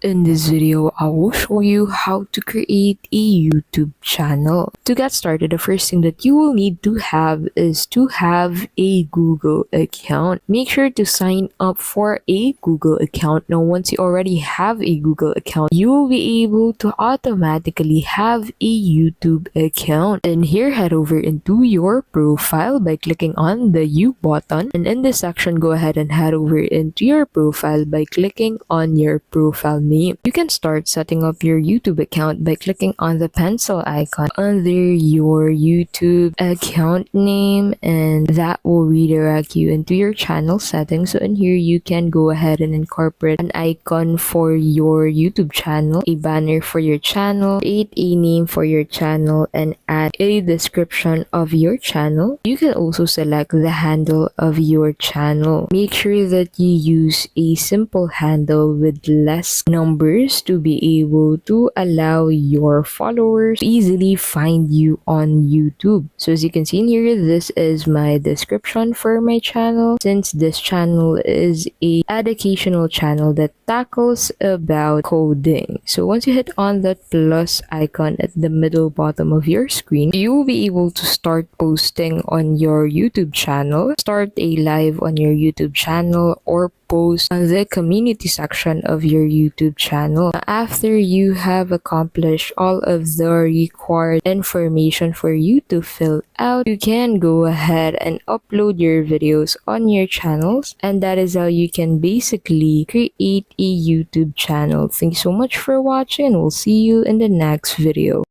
In this video, I will show you how to create a YouTube channel. To get started, the first thing that you will need to have is to have a Google account. Make sure to sign up for a Google account. Now, once you already have a Google account, you will be able to automatically have a YouTube account. And here, head over into your profile by clicking on the U button. And in this section, go ahead and head over into your profile by clicking on your profile name. You can start setting up your YouTube account by clicking on the pencil icon under your YouTube account name, and that will redirect you into your channel settings. So in here, you can go ahead and incorporate an icon for your YouTube channel, a banner for your channel, create a name for your channel, and add a description of your channel. You can also select the handle of your channel. Make sure that you use a simple handle with less numbers to be able to allow your followers to easily find you on YouTube. So as you can see in here, this is my description for my channel. Since this channel is a educational channel that tackles about coding. So once you hit on that plus icon at the middle bottom of your screen, you will be able to start posting on your YouTube channel, start a live on your YouTube channel, or post on the community section of your YouTube channel. After you have accomplished all of the required information for you to fill out, you can go ahead and upload your videos on your channels, and that is how you can basically create a YouTube channel. Thanks so much for watching, and we'll see you in the next video.